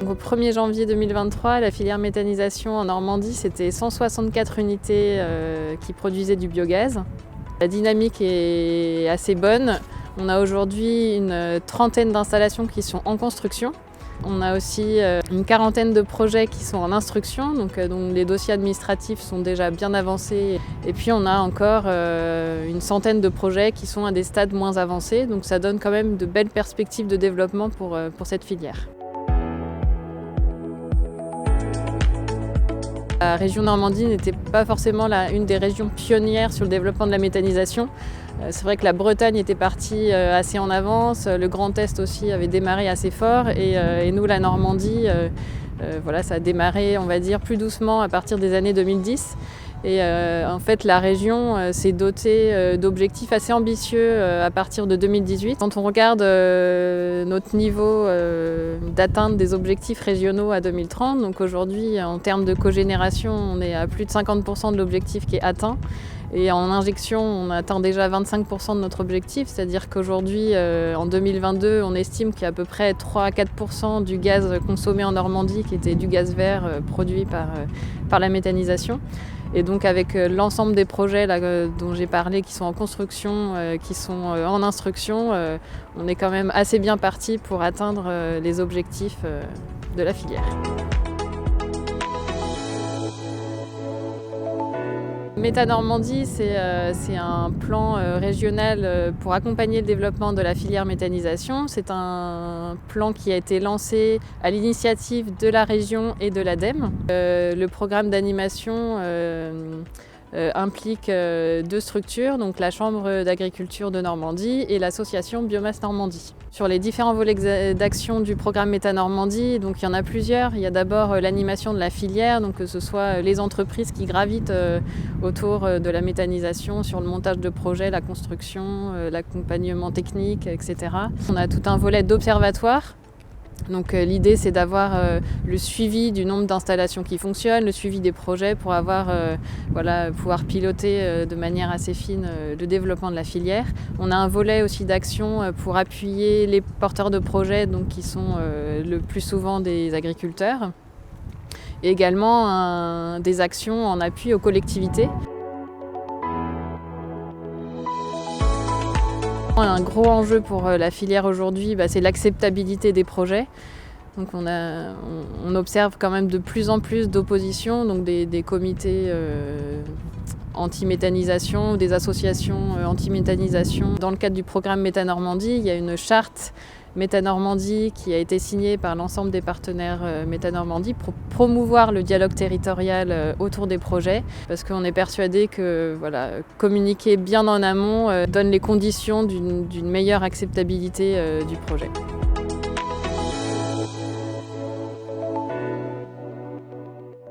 Donc, au 1er janvier 2023, la filière méthanisation en Normandie, c'était 164 unités qui produisaient du biogaz. La dynamique est assez bonne. On a aujourd'hui une trentaine d'installations qui sont en construction. On a aussi une quarantaine de projets qui sont en instruction, donc les dossiers administratifs sont déjà bien avancés. Et puis on a encore une centaine de projets qui sont à des stades moins avancés, donc ça donne quand même de belles perspectives de développement pour cette filière. La région Normandie n'était pas forcément une des régions pionnières sur le développement de la méthanisation. C'est vrai que la Bretagne était partie assez en avance, le Grand Est aussi avait démarré assez fort et nous, la Normandie, ça a démarré, on va dire, plus doucement à partir des années 2010. Et en fait, la région s'est dotée d'objectifs assez ambitieux à partir de 2018. Quand on regarde notre niveau d'atteinte des objectifs régionaux à 2030, donc aujourd'hui, en termes de cogénération, on est à plus de 50% de l'objectif qui est atteint. Et en injection, on atteint déjà 25% de notre objectif, c'est-à-dire qu'aujourd'hui, en 2022, on estime qu'il y a à peu près 3 à 4% du gaz consommé en Normandie qui était du gaz vert produit par la méthanisation. Et donc avec l'ensemble des projets dont j'ai parlé, qui sont en construction, qui sont en instruction, on est quand même assez bien parti pour atteindre les objectifs de la filière. Méthanormandie, c'est un plan régional pour accompagner le développement de la filière méthanisation. C'est un plan qui a été lancé à l'initiative de la région et de l'ADEME. Le programme d'animation implique deux structures, donc la Chambre d'agriculture de Normandie et l'association Biomasse Normandie. Sur les différents volets d'action du programme Méthanormandie, donc il y en a plusieurs. Il y a d'abord l'animation de la filière, donc que ce soit les entreprises qui gravitent autour de la méthanisation sur le montage de projets, la construction, l'accompagnement technique, etc. On a tout un volet d'observatoire. Donc l'idée, c'est d'avoir le suivi du nombre d'installations qui fonctionnent, le suivi des projets pour pouvoir piloter de manière assez fine le développement de la filière. On a un volet aussi d'action pour appuyer les porteurs de projets, donc qui sont le plus souvent des agriculteurs, et également des actions en appui aux collectivités. Un gros enjeu pour la filière aujourd'hui, c'est l'acceptabilité des projets. Donc on observe quand même de plus en plus d'opposition, donc des comités anti-méthanisation, des associations anti-méthanisation. Dans le cadre du programme Méthanormandie, il y a une charte Méthanormandie qui a été signée par l'ensemble des partenaires Méthanormandie pour promouvoir le dialogue territorial autour des projets, parce qu'on est persuadé que communiquer bien en amont donne les conditions d'une meilleure acceptabilité du projet.